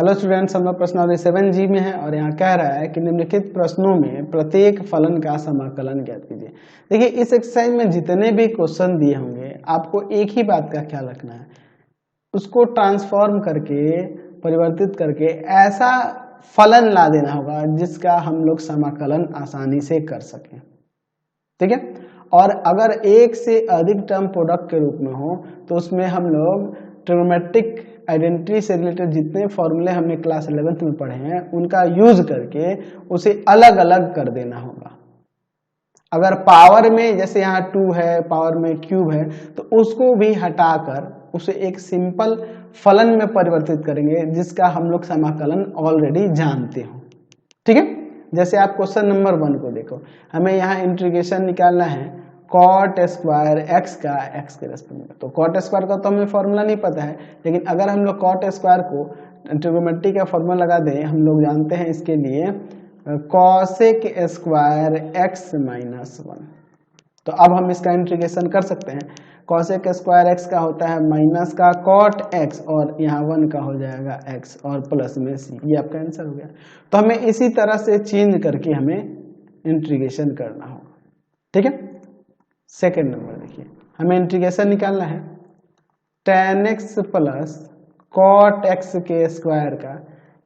Hello students, हम लोग प्रश्नावली 7G में है और यहाँ कह रहा है कि निम्नलिखित प्रश्नों में प्रत्येक फलन का समाकलन ज्ञात कीजिए। देखिए, इस एक्सरसाइज में जितने भी क्वेश्चन दिए होंगे आपको एक ही बात का ख्याल रखना है, उसको ट्रांसफॉर्म करके परिवर्तित करके ऐसा फलन ला देना होगा जिसका हम लोग समाकलन आसानी से कर सकें। ठीक है, और अगर एक से अधिक टर्म प्रोडक्ट के रूप में हो तो उसमें हम लोग ट्रिग्नोमेट्रिक आइडेंटिटी से रिलेटेड जितने फॉर्मूले हमने क्लास 11th में पढ़े हैं उनका यूज करके उसे अलग अलग कर देना होगा। अगर पावर में जैसे यहाँ 2 है, पावर में क्यूब है, तो उसको भी हटाकर उसे एक सिंपल फलन में परिवर्तित करेंगे जिसका हम लोग समाकलन ऑलरेडी जानते हो। ठीक है, जैसे आप क्वेश्चन नंबर 1 को देखो, हमें यहाँ इंटीग्रेशन निकालना है कॉट स्क्वायर एक्स का एक्स के रेस्पेक्ट में। तो कॉट स्क्वायर का तो हमें फॉर्मूला नहीं पता है, लेकिन अगर हम लोग कॉट स्क्वायर को ट्रिग्नोमेट्री का फॉर्मूला लगा दें, हम लोग जानते हैं इसके लिए कॉसेक स्क्वायर एक्स माइनस 1। तो अब हम इसका इंटीग्रेशन कर सकते हैं। कॉसेक स्क्वायर एक्स का होता है माइनस का कॉट एक्स और यहाँ 1 का हो जाएगा एक्स और प्लस में सी। ये आपका आंसर हो गया। तो हमें इसी तरह से चेंज करके हमें इंटीग्रेशन करना होगा। ठीक है, सेकेंड नंबर देखिए, हमें इंटीग्रेशन निकालना है tan x plus cot x के स्क्वायर का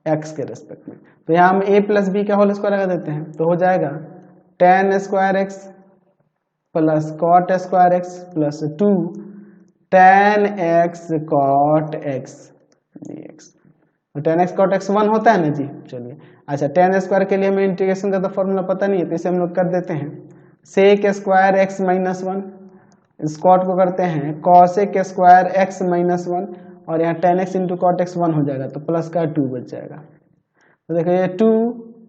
x के रेस्पेक्ट में। तो यहाँ हम a प्लस बी का होल स्क्वायर लगा देते हैं, तो हो जाएगा tan square x plus cot square x plus 2 tan x cot x dx। तो tan x कॉट एक्स 1 होता है ना जी। चलिए, अच्छा, tan स्क्वायर के लिए हमें इंटीग्रेशन का तो फॉर्मूला पता नहीं है, तो इसे हम लोग कर देते हैं सेक स्क्वायर एक्स माइनस 1। इस कॉट को करते हैं कॉसेक स्क्वायर एक्स माइनस 1 और यहाँ tan x into cot x 1 हो जाएगा, तो प्लस का 2 बच जाएगा। तो देखो ये 2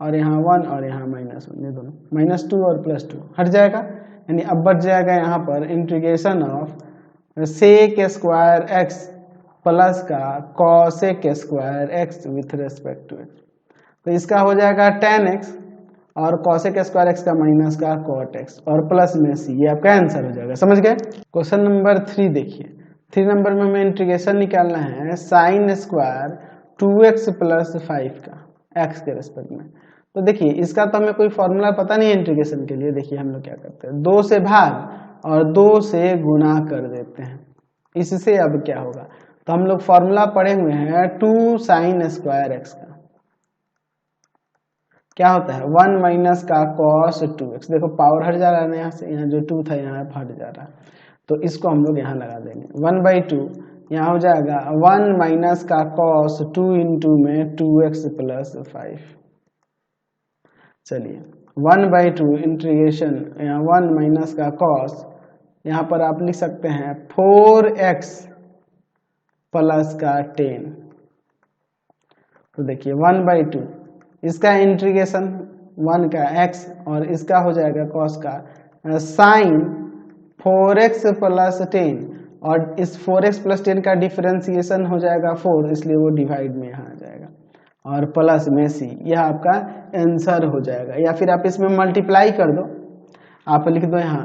और यहाँ 1 और यहाँ माइनस 1, ये दोनों माइनस 2 और प्लस 2 हट जाएगा, यानी अब बच जाएगा यहाँ पर integration of sec square x plus का cosec square x with respect to x. तो इसका हो जाएगा tan x और कॉसेक स्क्वायर एक्स का माइनस का कॉट एक्स और प्लस में सी। ये आपका आंसर हो जाएगा। समझ गए। क्वेश्चन नंबर 3 देखिए, 3 नंबर में हमें इंटीग्रेशन निकालना है साइन स्क्वायर 2x प्लस 5 का x के रेस्पेक्ट में। तो देखिए, इसका तो हमें कोई फॉर्मूला पता नहीं है इंटीग्रेशन के लिए। देखिए हम लोग क्या करते हैं, 2 से भाग और 2 से गुना कर देते हैं। इससे अब क्या होगा, तो हम लोग फॉर्मूला पढ़े हुए हैं 2 साइन स्क्वायर एक्स का क्या होता है 1 माइनस का कॉस 2x। देखो पावर हट जा रहा है यहाँ से, यहाँ जो 2 था यहाँ हट जा रहा है, तो इसको हम लोग यहाँ लगा देंगे 1/2। यहाँ हो जाएगा 1 माइनस का कॉस 2 इंटू में 2x प्लस 5। चलिए 1/2 इंटीग्रेशन, यहाँ 1 माइनस का कॉस, यहाँ पर आप लिख सकते हैं 4x प्लस का 10। तो देखिए 1/2 इसका इंटीग्रेशन 1 का x और इसका हो जाएगा cos का साइन 4x प्लस 10 और इस 4x प्लस 10 का डिफरेंशिएशन हो जाएगा 4, इसलिए वो डिवाइड में यहाँ आ जाएगा और प्लस में c। यह आपका आंसर हो जाएगा। या फिर आप इसमें मल्टीप्लाई कर दो, आप लिख दो यहाँ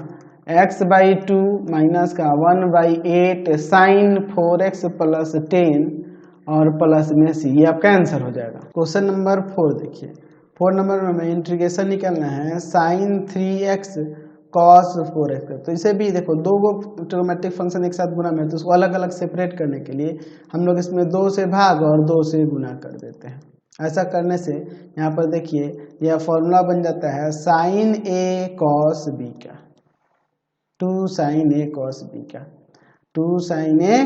x/2 माइनस का 1/8 साइन 4x प्लस 10 और प्लस में सी। ये आपका आंसर हो जाएगा। क्वेश्चन नंबर 4 देखिए, 4 नंबर में हमें इंटीग्रेशन निकालना है साइन 3x कॉस 4x। तो इसे भी देखो, 2 गो ट्रिग्नोमेट्रिक फंक्शन एक साथ गुना में, तो उसको अलग अलग सेपरेट करने के लिए हम लोग इसमें 2 से भाग और 2 से गुना कर देते हैं। ऐसा करने से यहाँ पर देखिए यह फॉर्मूला बन जाता है साइन a कॉस b का 2 साइन a कॉस b का 2 साइन a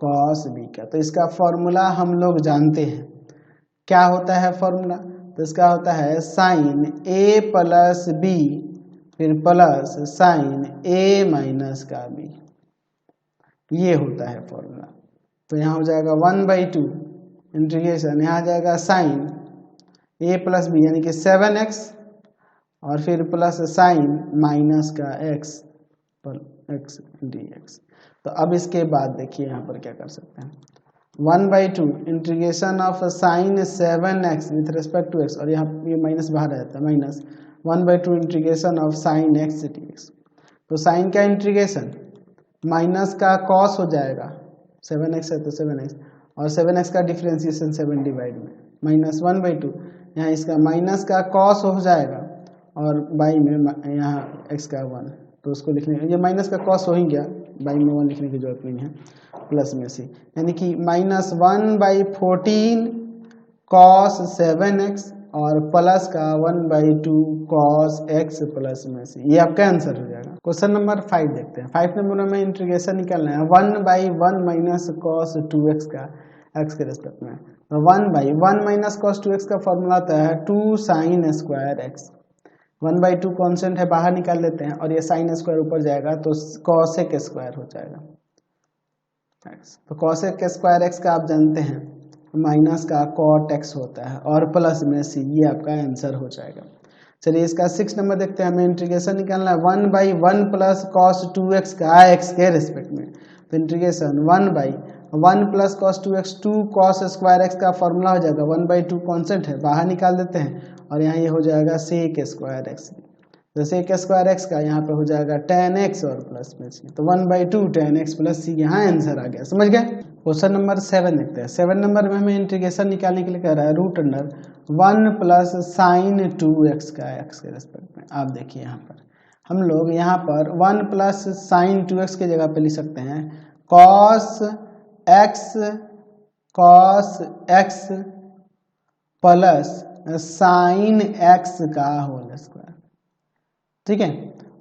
कॉस बी का। तो इसका फॉर्मूला हम लोग जानते हैं, क्या होता है फॉर्मूला, तो इसका होता है साइन a प्लस बी फिर प्लस साइन a माइनस का b। ये होता है फॉर्मूला। तो यहाँ हो जाएगा 1/2 इंटीग्रेशन, यहाँ आ जाएगा साइन a प्लस बी यानी कि 7x और फिर प्लस साइन माइनस का x dx। तो अब इसके बाद देखिए यहाँ पर क्या कर सकते हैं, 1/2 integration of sine 7x with respect to x, और यहाँ ये माइनस बाहर रहता है, minus 1/2 integration of sine x dx। तो साइन का इंटीग्रेशन माइनस का कॉस हो जाएगा 7x है तो 7x और 7x का डिफ्रेंसिएशन 7 डिवाइड में -1/2, यहाँ इसका माइनस का कॉस हो जाएगा और बाई में यहाँ x का 1, तो उसको लिखने, ये माइनस का कॉस हो ही गया, बाई में 1 लिखने की जरूरत नहीं है, प्लस में सी, यानी कि -1/14 cos 7x और प्लस का 1/2 cos x प्लस में सी, ये आपका आंसर हो जाएगा। क्वेश्चन नंबर 5 देखते हैं। 5 नंबर में इंटीग्रेशन निकालना है 1/1 माइनस cos 2x का x के रेस्पेक्ट में, तो 1/1 माइनस cos 2x का फॉर्मूला आता है 2 sin स्क्वायर x, 1/2 कॉन्स्टेंट है, बाहर निकाल लेते हैं और ये साइन स्क्वायर ऊपर जाएगा तो cosec स्क्वायर हो जाएगा x, तो cosec स्क्वायर x का आप जानते हैं माइनस का cot x होता है और प्लस में सी, ये आपका आंसर हो जाएगा। चलिए इसका 6 नंबर देखते हैं। हमें इंटीग्रेशन निकालना है 1/1 प्लस cos 2x का x के रेस्पेक्ट में, तो integration 1/1 plus cos 2x 2 cos square x का फॉर्मूला हो जाएगा 1/2 कॉन्स्टेंट है, बाहर निकाल देते हैं और यहाँ ये हो जाएगा sec स्क्वायर x, तो sec स्क्वायर x का यहाँ पे हो जाएगा tan x और प्लस में सी, तो 1/2 tan x प्लस सी, यहाँ आंसर आ गया। समझ गए। क्वेश्चन नंबर 7 देखते हैं। 7 नंबर में हमें इंटीग्रेशन निकालने के लिए कह रहा है √1 प्लस साइन 2x का x के रेस्पेक्ट में। आप देखिए यहाँ पर हम लोग यहाँ पर 1 प्लस साइन 2x की जगह पे लिख सकते हैं cos x plus sign x का होल स्क्वायर, ठीक है,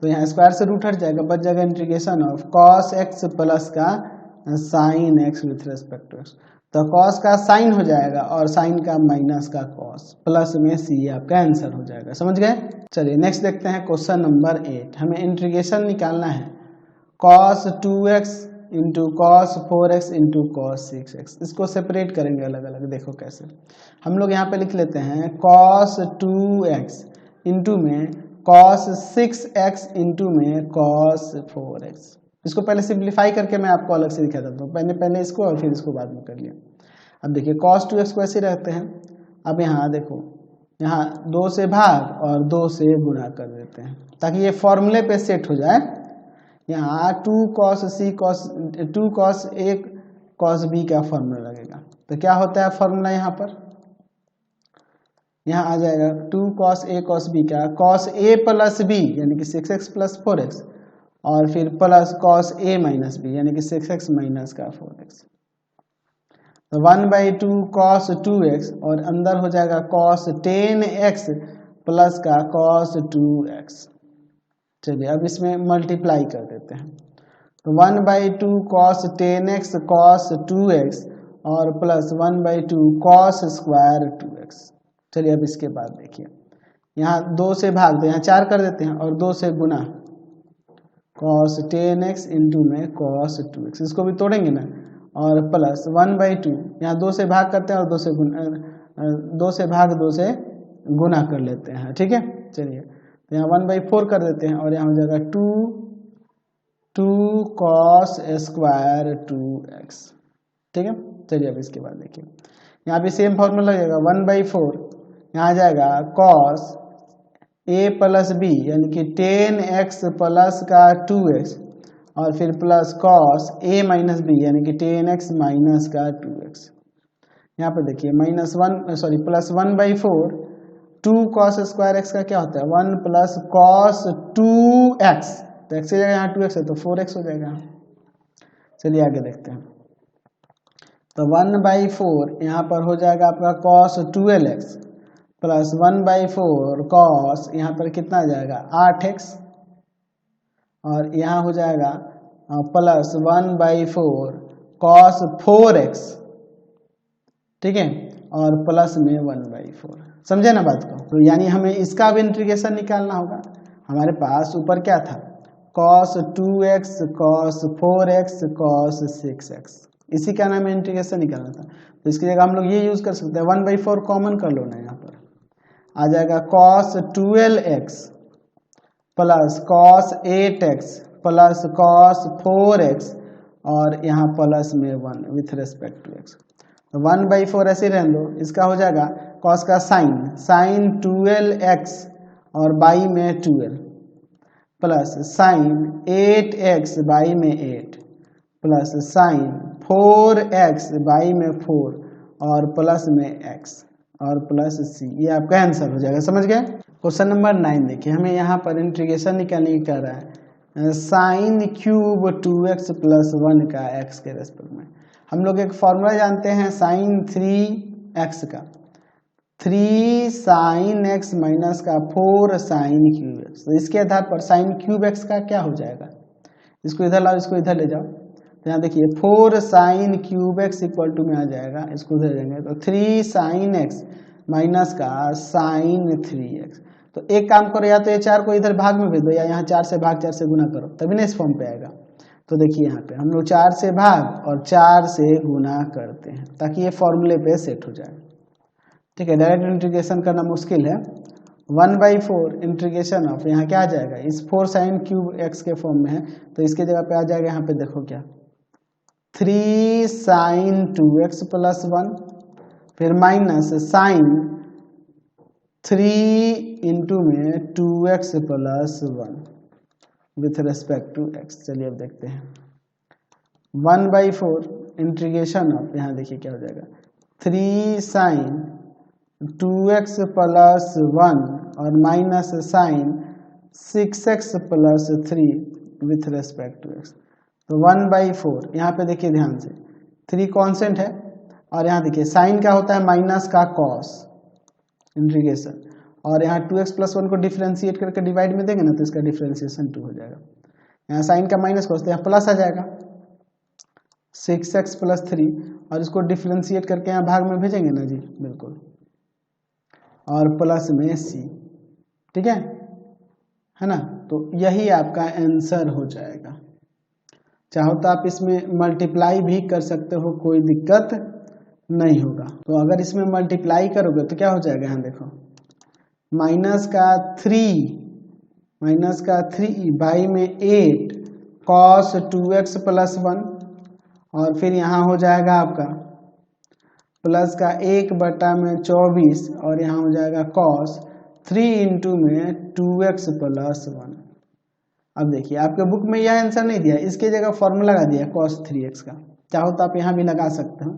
तो यहाँ स्क्वायर से रूट हट जाएगा, बच जाएगा integration of cos x plus का sine x with respect to x, तो cos का साइन हो जाएगा और साइन का माइनस का cos, प्लस में सी आपका आंसर हो जाएगा। समझ गए। चलिए नेक्स्ट देखते हैं क्वेश्चन नंबर 8। हमें इंटीग्रेशन निकालना है cos 2x into cos 4x into cos 6x, इसको सेपरेट करेंगे अलग अलग। देखो कैसे, हम लोग यहाँ पे लिख लेते हैं cos 2x इंटू में cos 6x इंटू में cos 4x, इसको पहले सिंप्लीफाई करके मैं आपको अलग से दिखा देता हूँ, पहले इसको और फिर इसको बाद में कर लिया। अब देखिए cos 2x को ऐसे रखते हैं, अब यहाँ देखो, यहाँ 2 से भाग और 2 से गुणा कर देते हैं ताकि ये फॉर्मूले पे सेट हो जाए। यहाँ 2 cos a cos b का फॉर्मूला लगेगा, तो क्या होता है फॉर्मूला यहाँ पर, यहाँ आ जाएगा 2 cos a cos b का cos a प्लस b यानी कि 6x प्लस 4x और फिर plus cos a minus b यानी कि 6x माइनस का 4x, तो 1/2 cos 2x और अंदर हो जाएगा cos 10x प्लस का cos 2x। चलिए अब इसमें मल्टीप्लाई कर देते हैं, तो 1/2 cos 10x cos 2x और प्लस 1/2 cos स्क्वायर 2x। चलिए अब इसके बाद देखिए, यहाँ 2 से भाग दो, यहाँ 4 कर देते हैं और 2 से गुना cos 10x इंटू में cos 2x, इसको भी तोड़ेंगे ना, और प्लस 1/2, यहाँ 2 से भाग करते हैं और 2 से गुना कर लेते हैं, ठीक है। चलिए तो यहाँ 1/4 कर देते हैं और यहाँ हो जाएगा 2 cos स्क्वायर 2x, ठीक है। चलिए अब इसके बाद देखिए, यहाँ भी सेम फॉर्मूला लगेगा 1/4, यहाँ आ जाएगा cos a प्लस b यानी कि 10x प्लस का 2x और फिर plus cos a minus b यानी कि 10x माइनस का 2x। यहाँ पर देखिए प्लस 1/4 2 cos स्क्वायर x का क्या होता है 1 प्लस cos 2x, तो x की जगह यहाँ 2x है तो 4x हो जाएगा। चलिए आगे देखते हैं, तो 1/4 यहाँ पर हो जाएगा आपका cos 12x प्लस 1/4 cos, यहाँ पर कितना आ जाएगा 8x और यहाँ हो जाएगा प्लस 1/4 cos 4x, ठीक है, और प्लस में 1/4। समझे ना बात को। तो यानी हमें इसका भी इंटीग्रेशन निकालना होगा। हमारे पास ऊपर क्या था cos 2x cos 4x cos 6x, इसी का नाम इंटीग्रेशन निकालना था। तो इसकी जगह हम लोग ये यूज कर सकते हैं 1/4 कॉमन कर लो ना, यहाँ पर आ जाएगा cos 12x plus cos 8x plus cos 4x और यहाँ प्लस में 1 विथ रेस्पेक्ट टू x। तो 1/4 ऐसे रहने दो, इसका हो जाएगा cos का साइन 12x और बाई में 12 प्लस साइन 8x बाई में 8 प्लस साइन 4x बाई में 4 और प्लस में x और प्लस c, ये आपका आंसर हो जाएगा। समझ गए। क्वेश्चन नंबर 9 देखिए, हमें यहाँ पर इंटीग्रेशन निकालने की कह रहा है साइन क्यूब 2x प्लस 1 का x के रेस्पेक्ट में। हम लोग एक फॉर्मूला जानते हैं साइन 3x का, 3 साइन x माइनस का 4 साइन क्यूब x। तो इसके आधार पर साइन क्यूब x का क्या हो जाएगा, इसको इधर लाओ, इसको इधर ले जाओ। तो यहाँ देखिए 4 sine cube x equal to में आ जाएगा, इसको उधर लेंगे तो 3 साइन x माइनस का साइन 3x। तो एक काम करो, या तो ये 4 को इधर भाग में भेज दो, या यहाँ 4 से भाग 4 से गुना करो, तभी ना इस फॉर्म पे आएगा। तो देखिए यहाँ पे हम लोग 4 से भाग और 4 से गुना करते हैं ताकि ये फॉर्मूले पे सेट हो जाए। ठीक है, डायरेक्ट इंटीग्रेशन करना मुश्किल है। 1/4 इंटीग्रेशन ऑफ, यहाँ क्या आ जाएगा, इस 4 साइन क्यूब x के फॉर्म में है तो इसके जगह पे आ जाएगा, यहाँ पे देखो क्या 3 साइन 2x प्लस 1, फिर माइनस साइन 3 इंटू में 2x plus 1 with respect to x। चलिए अब देखते हैं 1/4 इंटीग्रेशन ऑफ, यहाँ देखिए क्या हो जाएगा 3 साइन 2x प्लस 1 और minus sine 6x plus 3 with respect to x। तो 1/4 यहाँ पे देखिए ध्यान से 3 कांस्टेंट है और यहाँ देखिए साइन क्या होता है माइनस का कॉस इंटीग्रेशन, और यहाँ 2x प्लस 1 को डिफ्रेंशिएट करके डिवाइड में देंगे ना तो इसका डिफ्रेंशिएशन 2 हो जाएगा। यहाँ साइन का माइनस कॉस तो यहाँ प्लस आ जाएगा 6x प्लस 3, और इसको डिफ्रेंशिएट करके यहाँ भाग में भेजेंगे ना जी, बिल्कुल, और प्लस में c। ठीक है ना। तो यही आपका आंसर हो जाएगा। चाहो तो आप इसमें मल्टीप्लाई भी कर सकते हो, कोई दिक्कत नहीं होगा। तो अगर इसमें मल्टीप्लाई करोगे तो क्या हो जाएगा, यहाँ देखो माइनस का 3 बाई में 8 कॉस 2x प्लस 1, और फिर यहाँ हो जाएगा आपका प्लस का 1/24 और यहाँ हो जाएगा कॉस 3 इंटू में 2x प्लस 1। अब देखिए आपके बुक में यह आंसर नहीं दिया, इसके जगह फॉर्मूला लगा दिया cos 3x का। चाहो तो आप यहाँ भी लगा सकते हो,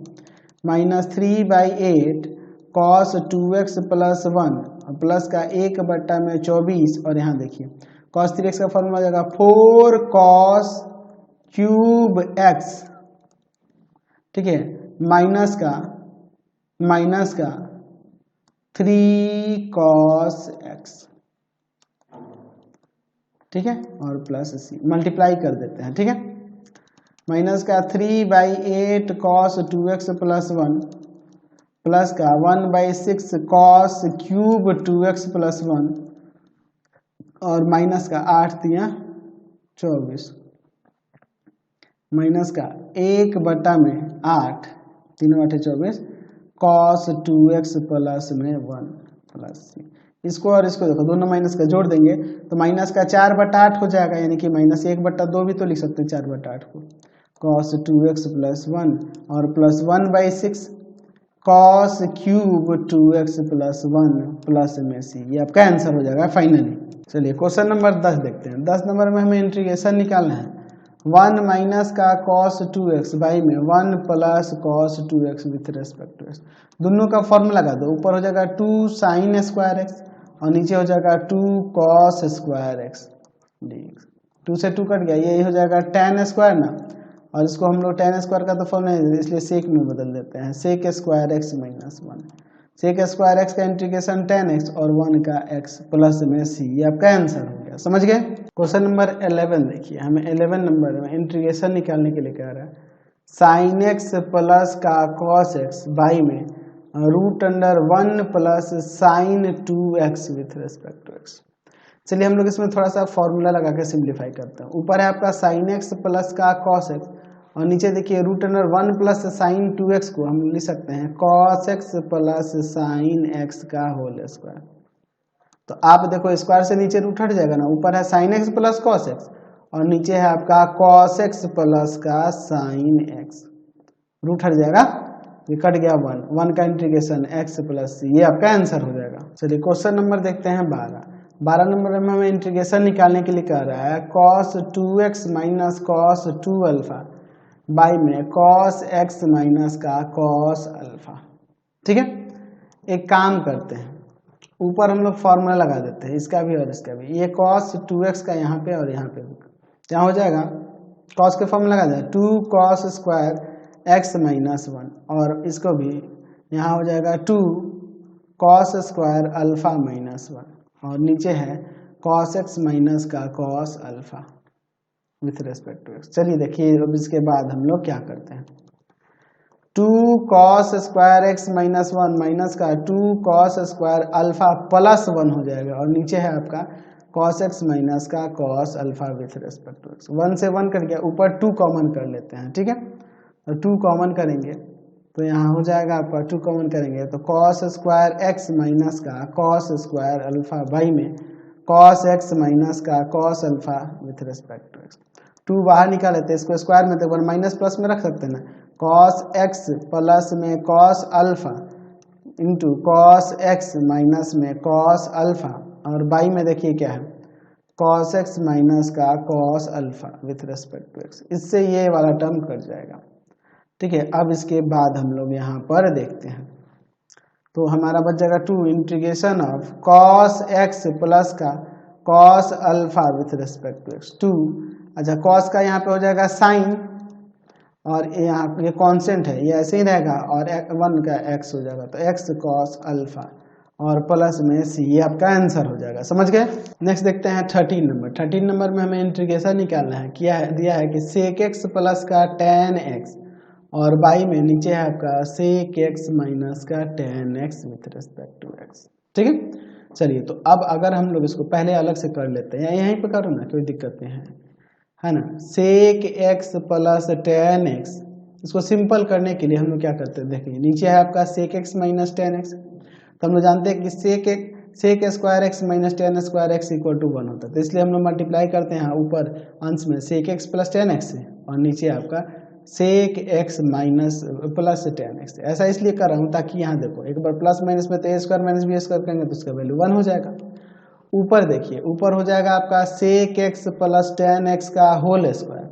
-3/8 cos 2x प्लस 1 और प्लस का 1/24, और यहाँ देखिए cos 3x का फॉर्मूला आ जाएगा 4 cos क्यूब x। ठीक है, माइनस का 3 cos x। ठीक है, और प्लस c मल्टीप्लाई कर देते हैं। ठीक है, माइनस का 3/8 cos 2x प्लस 1 प्लस का 1/6 cos क्यूब 2x प्लस 1 और माइनस का 8 दिया 24 माइनस का 1/8 3 × 24 cos 2x प्लस में 1 प्लस c। इसको और इसको देखो दोनों माइनस का जोड़ देंगे तो माइनस का 4/8 हो जाएगा, यानी कि -1/2 भी तो लिख सकते हैं 4/8 को, cos 2x प्लस 1 और plus 1/6 cos cube 2x plus 1 plus में c। ये आपका आंसर हो जाएगा फाइनली। चलिए क्वेश्चन नंबर 10 देखते हैं। 10 नंबर में हमें इंटीग्रेशन निकालना है 1 माइनस का cos 2x बाई में 1 plus cos 2x with respect to x। दोनों का फॉर्मूला लगा दो, ऊपर हो जाएगा 2 साइन स्क्वायर x और नीचे हो जाएगा 2 cos स्क्वायर x dx। 2 से 2 कट गया, यही हो जाएगा tan स्क्वायर ना, और इसको हम लोग tan स्क्वायर का तो फॉर्मूला है इसलिए सेक में बदल देते हैं, sec square x minus 1। Sec square x का इंटीग्रेशन tan x और 1 का x प्लस में c। ये आपका आंसर हो गया। समझ गए। क्वेश्चन नंबर 11 देखिए, हमें 11 नंबर में इंटीग्रेशन निकालने के लिए कह रहा है साइन x प्लस का cos x बाई में √1 plus sine 2x with respect to x। चलिए हम लोग इसमें थोड़ा सा फॉर्मूला लगा के सिंप्लीफाई करते हैं। ऊपर है आपका साइन x प्लस का cos x और नीचे देखिए √1 प्लस साइन 2x को हम लिख सकते हैं cos x plus sign x का होल स्क्वायर। तो आप देखो स्क्वायर से नीचे रूट हट जाएगा ना, ऊपर है sine x plus cos x और नीचे है आपका cos x प्लस का साइन x, रूट हट जाएगा, ये कट गया 1 का इंटीग्रेशन x प्लस c। ये आपका आंसर हो जाएगा। चलिए क्वेश्चन नंबर देखते हैं 12 नंबर में हमें इंटीग्रेशन निकालने के लिए कह रहा है cos 2x minus cos 2 alpha by में कॉस एक्स माइनस का कॉस अल्फा। ठीक है, एक काम करते हैं, ऊपर हम लोग फॉर्मूला लगा देते हैं, इसका भी और इसका भी। ये कॉस 2x का यहाँ पे और यहाँ पे क्या हो जाएगा, कॉस के फॉर्मूला लगा दें 2 कॉस स्क्वायर एक्स माइनस 1, और इसको भी यहाँ हो जाएगा 2 कॉस स्क्वायर अल्फा माइनस 1, और नीचे है कॉस एक्स माइनस का cos alpha with respect to x. चलिए देखिए, अब इसके बाद हम लोग क्या करते हैं, 2 cos square x minus 1 minus का 2 कॉस स्क्वायर अल्फा प्लस 1 हो जाएगा, और नीचे है आपका कॉस एक्स माइनस का cos alpha with respect to x. 1 से 1 कट गया, ऊपर 2 कॉमन कर लेते हैं। ठीक है, और 2 कॉमन करेंगे तो यहाँ हो जाएगा आपका 2 कॉमन करेंगे तो कॉस स्क्वायर एक्स माइनस का कॉस स्क्वायर अल्फा बाई में कॉस एक्स माइनस का cos alpha with respect to x. 2 बाहर निकाल लेते हैं, इसको स्क्वायर में तो एक बार माइनस प्लस में रख सकते हैं ना, कॉस एक्स प्लस में cos alpha into cos x minus में कॉस अल्फा, और बाई में देखिए क्या है कॉस एक्स माइनस का cos alpha with respect to x. इससे ये वाला टर्म कट जाएगा। ठीक है, अब इसके बाद हम लोग यहाँ पर देखते हैं, तो हमारा बच जाएगा 2 integration of cos x plus का cos alpha with respect to x 2। अच्छा, कॉस का यहाँ पे हो जाएगा साइन, और यहाँ ये कांस्टेंट है, ये ऐसे ही रहेगा, और 1 का x हो जाएगा तो x कॉस अल्फा, और प्लस में c, ये आपका आंसर हो जाएगा। समझ गए। नेक्स्ट देखते हैं 13 नंबर। 13 नंबर में हमें इंटीग्रेशन निकालना है। क्या है दिया है कि सेक एक्स प्लस का टेन एक्स, और बाई में नीचे है आपका सेक एक्स माइनस का tan x with respect to x. ठीक है, चलिए तो अब अगर हम लोग इसको पहले अलग से कर लेते हैं, यहीं पे करो ना, कोई दिक्कत नहीं है ना। Sec x plus tan x, इसको सिंपल करने के लिए हम लोग क्या करते हैं, देखिए नीचे है आपका sec x minus tan x, तो हम लोग जानते हैं कि sec square x minus tan square x equal to 1 होता है, तो इसलिए हम लोग मल्टीप्लाई करते हैं ऊपर अंश में sec x plus tan x से, और नीचे आपका sec x minus plus tan x. ऐसा इसलिए कर रहा हूँ ताकि यहाँ देखो एक बार प्लस माइनस में तो ए स्क्वायर माइनस बी स्क्वायर करेंगे तो उसका वैल्यू 1 हो जाएगा। ऊपर देखिए, ऊपर हो जाएगा आपका sec x plus tan x का होल स्क्वायर,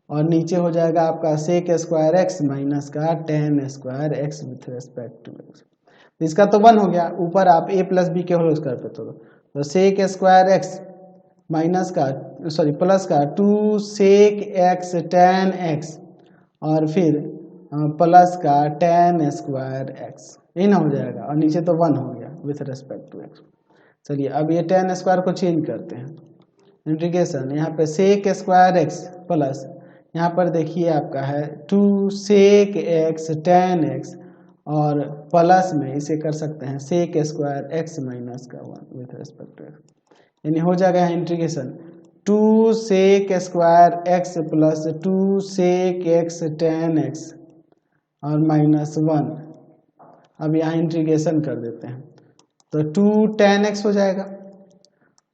और नीचे हो जाएगा आपका सेक स्क्वायर एक्स माइनस का tan square x with respect to x. इसका तो 1 हो गया, ऊपर आप a प्लस बी के होल स्क्वायर पे तो सेक स्क्वायर एक्स माइनस का प्लस का 2 सेक एक्स टेन एक्स, और फिर प्लस का टेन स्क्वायर एक्स, ये ना हो जाएगा, और नीचे तो 1 हो गया विथ रेस्पेक्ट टू एक्स। चलिए अब ये टेन स्क्वायर को चेंज करते हैं, इंटीग्रेशन यहाँ पे सेक स्क्वायर एक्स प्लस यहाँ पर देखिए आपका है 2 सेक एक्स टेन एक्स, और प्लस में इसे कर सकते हैं सेक स्क्वायर एक्स माइनस का 1 विथ रेस्पेक्ट टू एक्स, यानी हो जाएगा यहाँ integration 2 sec square x plus 2 sec x tan x और माइनस 1। अब यहाँ इंटीग्रेशन कर देते हैं तो 2 टेन एक्स हो जाएगा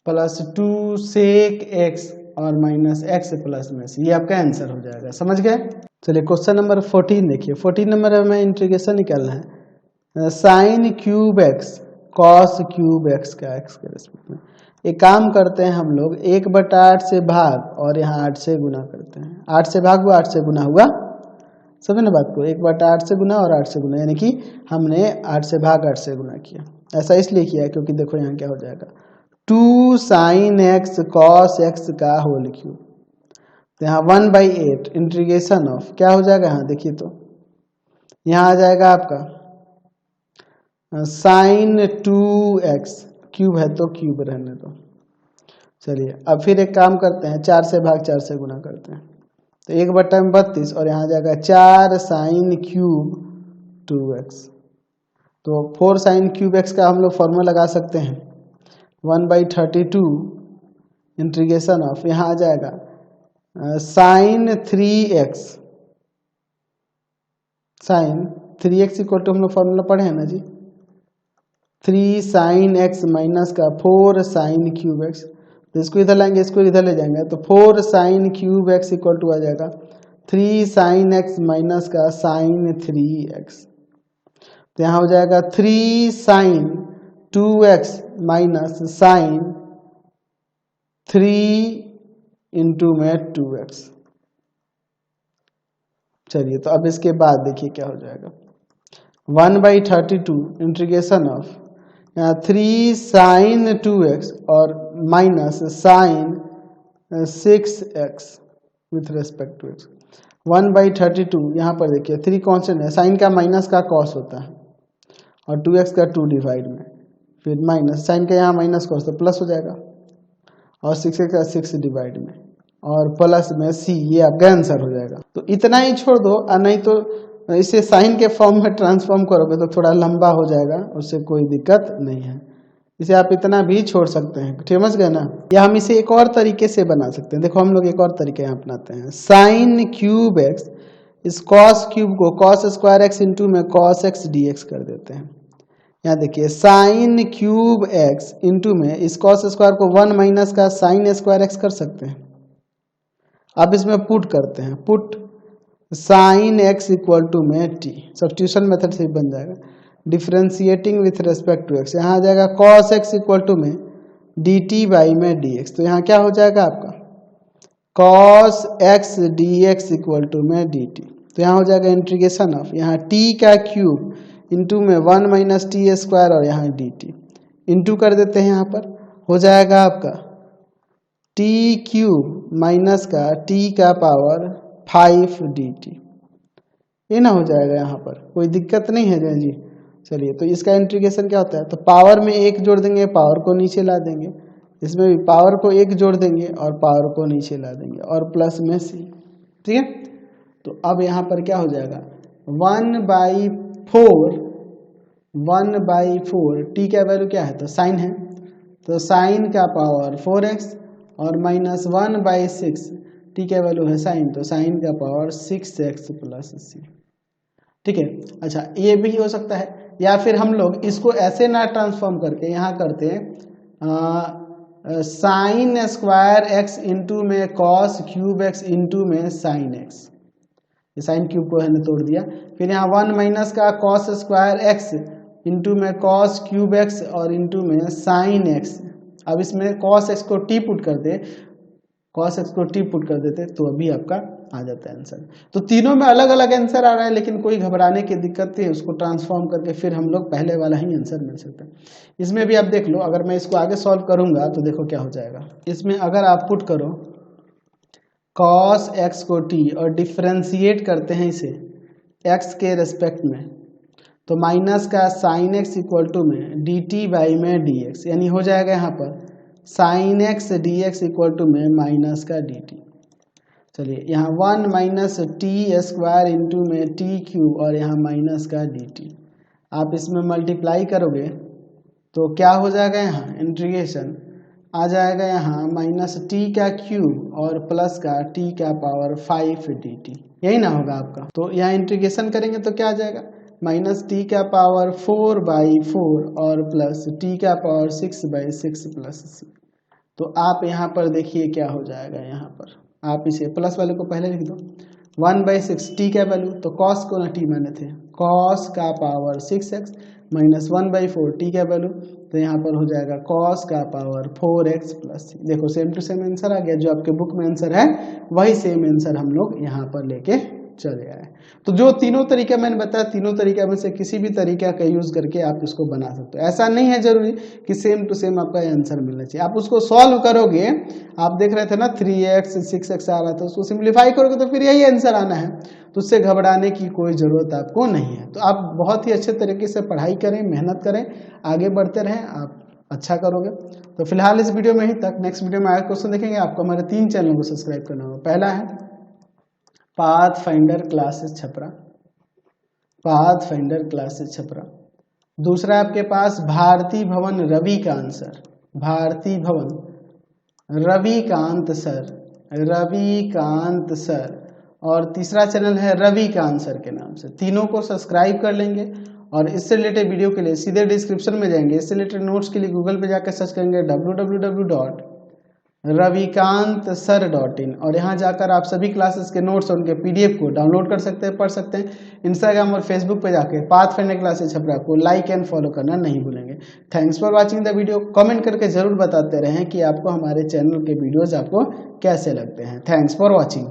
प्लस 2 सेक एक्स और माइनस एक्स प्लस में से, ये आपका आंसर हो जाएगा। समझ गए। चलिए क्वेश्चन नंबर 14 देखिए। 14 नंबर में इंटीग्रेशन निकालना है sign cube x cos cube x का एक्स के रिस्पेक्ट में। एक काम करते हैं हम लोग 1/8 से भाग और यहाँ 8 से गुना करते हैं। 8 से भाग हुआ 8 से गुना हुआ, समझे ना बात को। 1/8 से गुना और 8 से गुना, यानी कि हमने 8 से भाग 8 से गुना किया। ऐसा इसलिए किया क्योंकि देखो यहाँ क्या हो जाएगा 2 साइन एक्स कॉस एक्स का होल क्यूब, तो यहाँ 1/8 इंटीग्रेशन ऑफ क्या हो जाएगा, यहाँ देखिए तो यहाँ आ जाएगा आपका साइन 2x, क्यूब है तो क्यूब रहने दो। चलिए अब फिर एक काम करते हैं 4 से भाग 4 से गुना करते हैं, तो 1/32 और यहाँ आ जाएगा 4 साइन क्यूब 2x। तो 4 साइन क्यूब x का हम लोग फॉर्मूला लगा सकते हैं 1/32 इंटीग्रेशन ऑफ यहाँ आ जाएगा sign 3x, sign 3x equal to हम लोग फॉर्मूला पढ़े हैं ना जी, 3 साइन एक्स माइनस का 4 साइन क्यूब एक्स। तो इसको इधर लाएंगे इसको इधर ले जाएंगे तो 4 sine cube x equal to आ जाएगा 3 साइन एक्स माइनस का साइन 3x। तो यहाँ हो जाएगा 3 sine 2x minus sign 3 into में 2x। चलिए तो अब इसके बाद देखिए क्या हो जाएगा, 1/32 इंटीग्रेशन ऑफ यहाँ 3 साइन 2x और minus sine 6x with respect to x। 1/32 यहाँ पर देखिए 3 कॉन्स्टेंट है, साइन का माइनस का कॉस होता है और 2x का 2 डिवाइड में, फिर माइनस साइन का यहाँ माइनस कॉस तो प्लस हो जाएगा और 6x का 6 डिवाइड में और प्लस में c, ये आपका आंसर हो जाएगा। तो इतना ही छोड़ दो, और नहीं तो इसे साइन के फॉर्म में ट्रांसफॉर्म करोगे तो थोड़ा लंबा हो जाएगा, उससे कोई दिक्कत नहीं है, इसे आप इतना भी छोड़ सकते हैं, समझ गए ना। या हम इसे एक और तरीके से बना सकते हैं, देखो हम लोग एक और तरीके यहाँ अपनाते हैं, साइन क्यूब एक्स इस कॉस क्यूब को कॉस स्क्वायर एक्स इंटू में कॉस एक्स डी एक्स कर देते हैं। यहाँ देखिए साइन क्यूब एक्स इंटू में इस कॉस स्क्वायर को 1 माइनस का साइन स्क्वायर एक्स कर सकते हैं। अब इसमें पुट करते हैं, put sine x equal to में टी, सब्स्टिट्यूशन मेथड से बन जाएगा, differentiating with respect to x, यहाँ आ जाएगा कॉस एक्स इक्वल टू में डी टी बाई में डी एक्स। तो यहाँ क्या हो जाएगा आपका cos x d x equal to में डी टी। तो यहाँ हो जाएगा इंटीग्रेशन ऑफ यहाँ टी का क्यूब इंटू में 1 माइनस टी स्क्वायर और यहाँ डी टी इंटू कर देते हैं, यहाँ पर हो जाएगा आपका टी क्यूब माइनस का टी का पावर 5 डी टी, ये ना हो जाएगा, यहाँ पर कोई दिक्कत नहीं है जय जी। चलिए तो इसका इंटीग्रेशन क्या होता है, तो पावर में 1 जोड़ देंगे, पावर को नीचे ला देंगे, इसमें भी पावर को 1 जोड़ देंगे और पावर को नीचे ला देंगे और प्लस में सी, ठीक है। तो अब यहाँ पर क्या हो जाएगा 1/4 टी का वैल्यू क्या है, तो साइन है, तो साइन का पावर 4x और माइनस 1/6 टी का वैल्यू है साइन, तो साइन का पावर 6x प्लस सी, ठीक है। अच्छा ये भी हो सकता है, या फिर हम लोग इसको ऐसे ना ट्रांसफॉर्म करके यहाँ करते हैं साइन स्क्वायर एक्स इंटू में कॉस क्यूब एक्स इंटू में साइन एक्स, साइन क्यूब को हमने तोड़ दिया, फिर यहाँ 1 माइनस का कॉस स्क्वायर एक्स इंटू में कॉस क्यूब एक्स और इंटू में साइन एक्स। अब इसमें कॉस एक्स को टी पुट कर दे, कॉस एक्स को टी पुट कर देते तो अभी आपका आ जाता है आंसर। तो तीनों में अलग अलग आंसर आ रहा है, लेकिन कोई घबराने की दिक्कत नहीं, उसको ट्रांसफॉर्म करके फिर हम लोग पहले वाला ही आंसर मिल सकता है। इसमें भी आप देख लो, अगर मैं इसको आगे सॉल्व करूंगा तो देखो क्या हो जाएगा। इसमें अगर आप पुट करो कॉस एक्स को टी और डिफ्रेंशिएट करते हैं इसे एक्स के रेस्पेक्ट में, तो माइनस का साइन एक्स इक्वल टू में डी टी बाई में डी एक्स, यानी हो जाएगा यहाँ पर sine x d x equal to में माइनस का डी टी। चलिए यहाँ 1 माइनस टी स्क्वायर इंटू में टी क्यूब और यहाँ माइनस का डी टी, आप इसमें मल्टीप्लाई करोगे तो क्या हो जाएगा, यहाँ इंटीग्रेशन आ जाएगा यहाँ माइनस टी का क्यूब और प्लस का टी का पावर 5 डी टी, यही ना होगा आपका। तो यहाँ इंटीग्रेशन करेंगे तो क्या आ जाएगा माइनस टी का पावर 4/4 और प्लस टी का पावर 6/6 प्लस सी। तो आप यहाँ पर देखिए क्या हो जाएगा, यहाँ पर आप इसे प्लस वाले को पहले लिख दो, 1/6 टी का वैल्यू, तो कॉस को ना टी माने थे, कॉस का पावर 6x माइनस 1/4 टी का वैल्यू, तो यहाँ पर हो जाएगा कॉस का पावर 4x प्लस सी। देखो सेम टू सेम आंसर आ गया, जो आपके बुक में आंसर है वही सेम आंसर हम लोग यहाँ पर लेके चले आए। तो जो तीनों तरीका मैंने बताया, तीनों तरीका में से किसी भी तरीका का यूज करके आप इसको बना सकते हो। ऐसा नहीं है जरूरी कि सेम टू सेम आपका आंसर मिलना चाहिए, आप उसको सॉल्व करोगे, आप देख रहे थे ना 3x 6x आ रहा था, उसको सिंप्लीफाई करोगे तो फिर यही आंसर आना है, तो उससे घबराने की कोई जरूरत आपको नहीं है। तो आप बहुत ही अच्छे तरीके से पढ़ाई करें, मेहनत करें, आगे बढ़ते रहें, आप अच्छा करोगे। तो फिलहाल इस वीडियो में ही तक, नेक्स्ट वीडियो में आगे क्वेश्चन देखेंगे। आपको हमारे 3 चैनल को सब्सक्राइब करना होगा। पहला है path finder classes Chhapra, path finder classes Chhapra. दूसरा आपके पास भारती भवन रविकांत सर, भारती भवन रविकांत सर, रविकांत सर। और तीसरा चैनल है रविकांत सर के नाम से। तीनों को सब्सक्राइब कर लेंगे और इससे रिलेटेड वीडियो के लिए सीधे डिस्क्रिप्शन में जाएंगे, इससे रिलेटेड नोट्स के लिए गूगल पे जाकर सर्च करेंगे www.ravikantsir.in और यहाँ जाकर आप सभी क्लासेस के नोट्स और उनके पीडीएफ को डाउनलोड कर सकते हैं, पढ़ सकते हैं। इंस्टाग्राम और फेसबुक पे जाकर पाथ फाइंडर क्लासेस छपरा को लाइक एंड फॉलो करना नहीं भूलेंगे। Thanks for watching the video. Comment करके जरूर बताते रहें कि आपको हमारे चैनल के वीडियोज आपको कैसे लगते हैं। Thanks for watching.